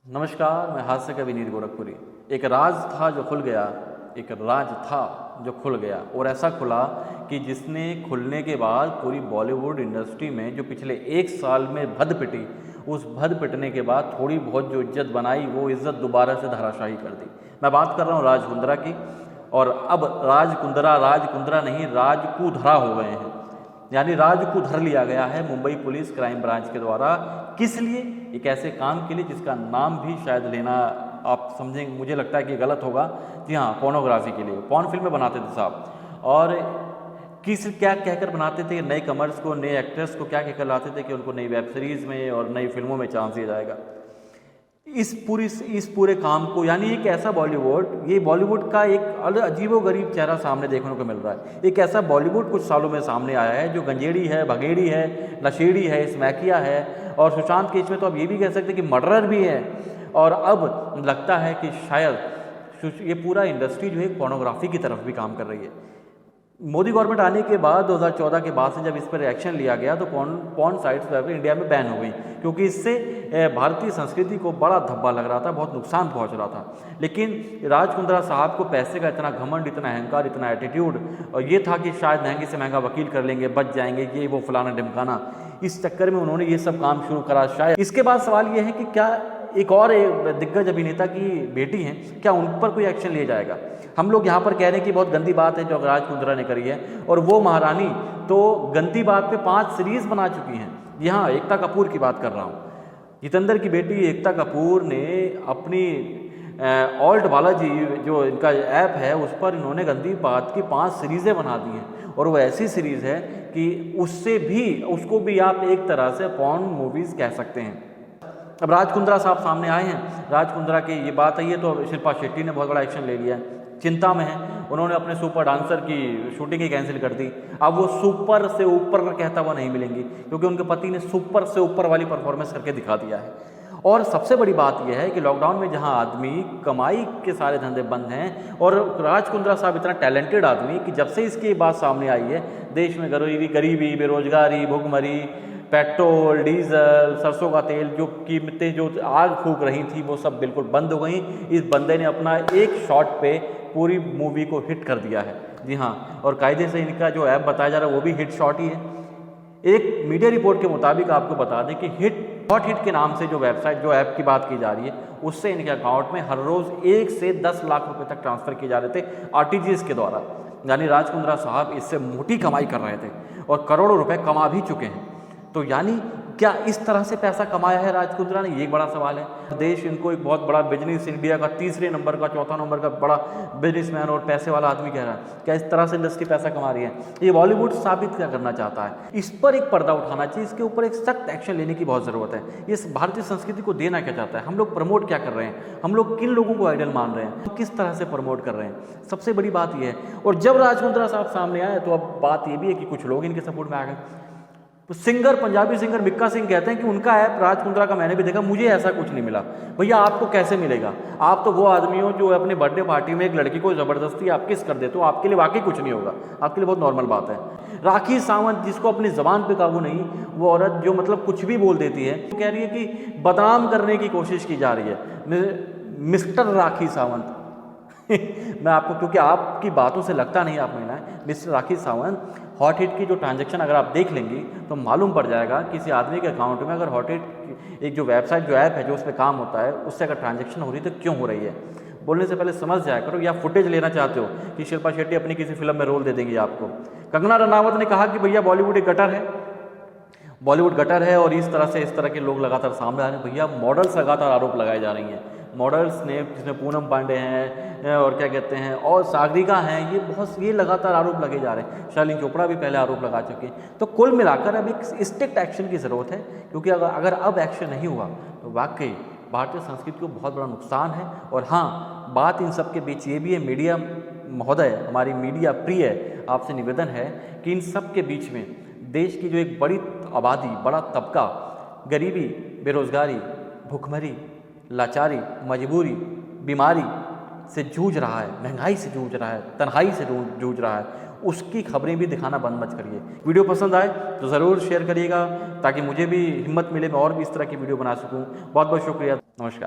नमस्कार, मैं हास्य कवि नीर गोरखपुरी। एक राज था जो खुल गया, एक राज था जो खुल गया, और ऐसा खुला कि जिसने खुलने के बाद पूरी बॉलीवुड इंडस्ट्री में जो पिछले एक साल में भद पिटी, उस भद पिटने के बाद थोड़ी बहुत जो इज्जत बनाई वो इज्जत दोबारा से धराशायी कर दी। मैं बात कर रहा हूँ राज कुंद्रा की। और अब राज कुंद्रा नहीं, राजकुंद्रा हो गए हैं, यानी राज को धर लिया गया है मुंबई पुलिस क्राइम ब्रांच के द्वारा। किस लिए? एक ऐसे काम के लिए जिसका नाम भी शायद लेना आप समझेंगे, मुझे लगता है कि गलत होगा। जी हाँ, पोर्नोग्राफी के लिए पॉर्न फिल्में बनाते थे साहब। और क्या कहकर बनाते थे? नए कमर्स को, नए एक्टर्स को क्या कहकर लाते थे कि उनको नई वेब सीरीज़ में और नई फिल्मों में चांस दिया जाएगा। इस पूरे काम को, यानी एक ऐसा बॉलीवुड का एक अजीबोगरीब चेहरा सामने देखने को मिल रहा है। एक ऐसा बॉलीवुड कुछ सालों में सामने आया है जो गंजेड़ी है, भगेड़ी है, नशेड़ी है, स्मैकिया है, और सुशांत केस में तो अब ये भी कह सकते हैं कि मर्डरर भी है। और अब लगता है कि शायद ये पूरा इंडस्ट्री जो है पोर्नोग्राफी की तरफ भी काम कर रही है। मोदी गवर्नमेंट आने के बाद 2014 के बाद से जब इस पर एक्शन लिया गया तो पॉर्न साइट्स इंडिया में बैन हो गई, क्योंकि इससे भारतीय संस्कृति को बड़ा धब्बा लग रहा था, बहुत नुकसान पहुंच रहा था। लेकिन राज कुंद्रा साहब को पैसे का इतना घमंड, इतना अहंकार, इतना एटीट्यूड, और ये था कि शायद महंगे से महंगा वकील कर लेंगे, बच जाएंगे, ये वो फलाना ढिमकाना। इस चक्कर में उन्होंने ये सब काम शुरू करा शायद। इसके बाद सवाल ये है कि क्या एक और दिग्गज अभिनेता की बेटी हैं, क्या उन पर कोई एक्शन लिया जाएगा? हम लोग यहाँ पर कह रहे हैं कि बहुत गंदी बात है जो राज कुंद्रा ने करी है, और वो महारानी तो गंदी बात पे 5 सीरीज बना चुकी हैं। यहाँ एकता कपूर की बात कर रहा हूँ। जितेंद्र की बेटी एकता कपूर ने अपनी ऑल्ट बालाजी जो इनका ऐप है उस पर इन्होंने गंदी बात की 5 सीरीज़ें बना दी हैं, और वो ऐसी सीरीज़ है कि उसको भी आप एक तरह से पॉर्न मूवीज़ कह सकते हैं। अब राज कुंद्रा साहब सामने आए हैं, राज कुंद्रा की ये बात आई है तो शिल्पा शेट्टी ने बहुत बड़ा एक्शन ले लिया है, चिंता में है। उन्होंने अपने सुपर डांसर की शूटिंग ही कैंसिल कर दी। अब वो सुपर से ऊपर का कहता हुआ नहीं मिलेंगी, क्योंकि उनके पति ने सुपर से ऊपर वाली परफॉर्मेंस करके दिखा दिया है। और सबसे बड़ी बात यह है कि लॉकडाउन में जहां आदमी कमाई के सारे धंधे बंद हैं, और राज कुंद्रा साहब इतना टैलेंटेड आदमी कि जब से इसकी बात सामने आई है, देश में गरीबी, बेरोजगारी, भुखमरी, पेट्रोल, डीजल, सरसों का तेल, जो कीमतें जो आग फूक रही थी वो सब बिल्कुल बंद हो गई। इस बंदे ने अपना एक शॉट पे पूरी मूवी को हिट कर दिया है। जी हाँ, और कायदे से इनका जो ऐप बताया जा रहा है वो भी हिट शॉट ही है। एक मीडिया रिपोर्ट के मुताबिक आपको बता दें कि हॉट हिट के नाम से जो वेबसाइट, जो ऐप की बात की जा रही है, उससे इनके अकाउंट में हर रोज़ 1 से 10 लाख रुपए तक ट्रांसफ़र किए जा रहे थे आरटीजीएस के द्वारा। यानी राज कुंद्रा साहब इससे मोटी कमाई कर रहे थे और करोड़ों रुपए कमा भी चुके हैं। तो यानी क्या इस तरह से पैसा कमाया है राज कुंद्रा ने? ये एक बड़ा सवाल है। देश इनको एक बहुत बड़ा बिजनेस, इंडिया का तीसरे नंबर का, चौथा नंबर का बड़ा बिजनेसमैन और पैसे वाला आदमी कह रहा है, क्या इस तरह से इंडस्ट्री पैसा कमा रही है? ये बॉलीवुड साबित क्या करना चाहता है? इस पर एक पर्दा उठाना चाहिए, इसके ऊपर एक सख्त एक्शन लेने की बहुत ज़रूरत है। ये भारतीय संस्कृति को देना क्या चाहता है? हम लोग प्रमोट क्या कर रहे हैं? हम लोग किन लोगों को आइडल मान रहे हैं? किस तरह से प्रमोट कर रहे हैं? सबसे बड़ी बात यह है। और जब राज कुंद्रा साहब सामने आए तो अब बात यह भी है कि कुछ लोग इनके सपोर्ट में आ गए। तो पंजाबी सिंगर मिक्का सिंह कहते हैं कि उनका ऐप राज कुंद्रा का मैंने भी देखा, मुझे ऐसा कुछ नहीं मिला। भैया आपको कैसे मिलेगा? आप तो वो आदमी हो जो अपने बर्थडे पार्टी में एक लड़की को ज़बरदस्ती आप किस कर देते हो, आपके लिए वाकई कुछ नहीं होगा, आपके लिए बहुत नॉर्मल बात है। राखी सावंत, जिसको अपनी ज़बान पे काबू नहीं, वो औरत जो मतलब कुछ भी बोल देती है, तो कह रही है कि बदनाम करने की कोशिश की जा रही है मिस्टर राखी सावंत। मैं आपको, क्योंकि आपकी बातों से लगता नहीं आप महिला है, mister Rakhi Sawant, hot hit की जो ट्रांजैक्शन अगर आप देख लेंगी तो मालूम पड़ जाएगा किसी आदमी के अकाउंट में अगर हॉट हिट एक जो वेबसाइट, जो ऐप है, जो उसमें काम होता है, उससे अगर ट्रांजैक्शन हो रही है तो क्यों हो रही है। बोलने से पहले समझ जाया करो, या फुटेज लेना चाहते हो कि शिल्पा शेट्टी अपनी किसी फिल्म में रोल दे देंगी आपको। कंगना रनावत ने कहा कि भैया बॉलीवुड एक गटर है, बॉलीवुड गटर है, और इस तरह के लोग लगातार सामने आ रहे हैं। भैया मॉडल्स लगातार आरोप लगाए जा रही हैं। मॉडल्स ने, जिसमें पूनम पांडे हैं और क्या कहते हैं, और सागरिका हैं, ये लगातार आरोप लगे जा रहे हैं। शालीन चोपड़ा भी पहले आरोप लगा चुकी हैं। तो कुल मिलाकर अब एक स्ट्रिक्ट एक्शन की ज़रूरत है, क्योंकि अगर अब एक्शन नहीं हुआ तो वाकई भारतीय संस्कृति को बहुत बड़ा नुकसान है। और हाँ, बात इन सब के बीच ये भी है, मीडिया महोदय, हमारी मीडिया प्रिय, आपसे निवेदन है कि इन सब के बीच में देश की जो एक बड़ी आबादी, बड़ा तबका गरीबी, बेरोजगारी, भुखमरी, लाचारी, मजबूरी, बीमारी से जूझ रहा है, महंगाई से जूझ रहा है, तन्हाई से जूझ रहा है, उसकी खबरें भी दिखाना बंद मत करिए। वीडियो पसंद आए तो ज़रूर शेयर करिएगा, ताकि मुझे भी हिम्मत मिले, मैं और भी इस तरह की वीडियो बना सकूं। बहुत बहुत शुक्रिया, नमस्कार।